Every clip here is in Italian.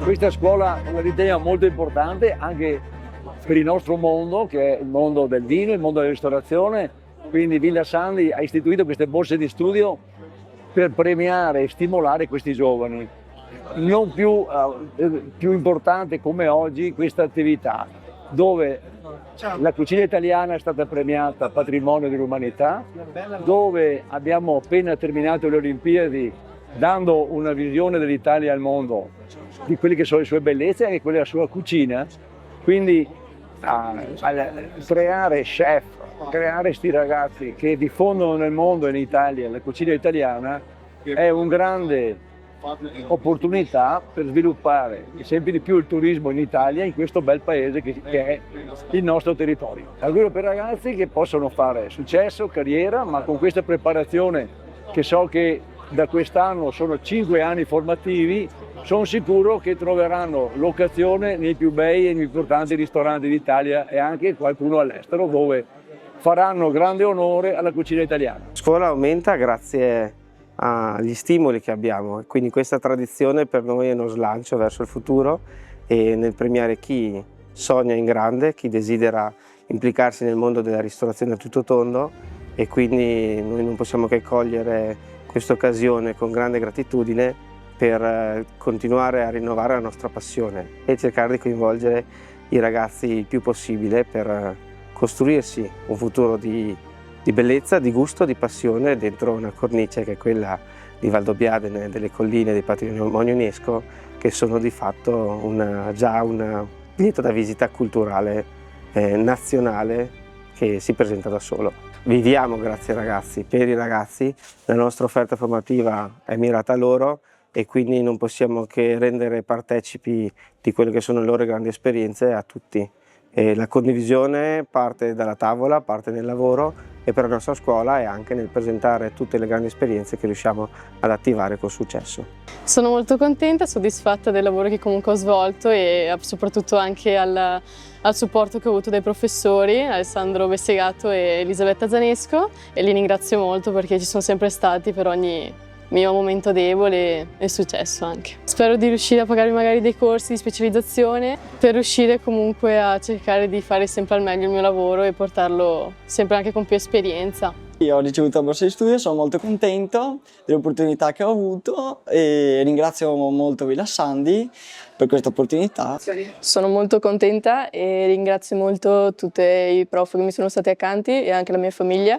Questa scuola la riteniamo molto importante anche per il nostro mondo, che è il mondo del vino, il mondo della ristorazione. Quindi Villa Sandi ha istituito queste borse di studio per premiare e stimolare questi giovani. Non più importante come oggi questa attività, dove la cucina italiana è stata premiata Patrimonio dell'Umanità, dove abbiamo appena terminato le Olimpiadi dando una visione dell'Italia al mondo, di quelle che sono le sue bellezze e anche quelle della sua cucina. Quindi creare chef, creare questi ragazzi che diffondono nel mondo e in Italia la cucina italiana è un grande opportunità per sviluppare sempre di più il turismo in Italia, in questo bel paese che è il nostro territorio. Auguro per ragazzi che possono fare successo, carriera, ma con questa preparazione che so che da quest'anno sono 5 anni formativi, sono sicuro che troveranno l'occasione nei più bei e nei più importanti ristoranti d'Italia e anche qualcuno all'estero, dove faranno grande onore alla cucina italiana. La scuola aumenta grazie agli stimoli che abbiamo e quindi questa tradizione per noi è uno slancio verso il futuro e nel premiare chi sogna in grande, chi desidera implicarsi nel mondo della ristorazione a tutto tondo, e quindi noi non possiamo che cogliere questa occasione con grande gratitudine per continuare a rinnovare la nostra passione e cercare di coinvolgere i ragazzi il più possibile per costruirsi un futuro di bellezza, di gusto, di passione dentro una cornice che è quella di Valdobbiadene, delle colline dei Patrimonio UNESCO, che sono di fatto già un biglietto da visita culturale nazionale che si presenta da solo. Viviamo grazie ai ragazzi, per i ragazzi, la nostra offerta formativa è mirata a loro e quindi non possiamo che rendere partecipi di quelle che sono le loro grandi esperienze a tutti. E la condivisione parte dalla tavola, parte nel lavoro e per la nostra scuola è anche nel presentare tutte le grandi esperienze che riusciamo ad attivare con successo. Sono molto contenta, soddisfatta del lavoro che comunque ho svolto e soprattutto anche al supporto che ho avuto dai professori Alessandro Bessegato e Elisabetta Zanesco, e li ringrazio molto perché ci sono sempre stati per ogni mio momento debole e successo anche. Spero di riuscire a pagarmi magari dei corsi di specializzazione per riuscire comunque a cercare di fare sempre al meglio il mio lavoro e portarlo sempre anche con più esperienza. Io ho ricevuto la borsa di studio, sono molto contento delle opportunità che ho avuto e ringrazio molto Villa Sandi per questa opportunità. Sono molto contenta e ringrazio molto tutti i prof che mi sono stati accanti e anche la mia famiglia.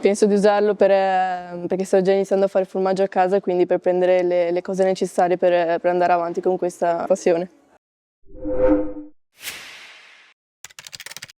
Penso di usarlo perché sto già iniziando a fare formaggio a casa, quindi per prendere le cose necessarie per andare avanti con questa passione.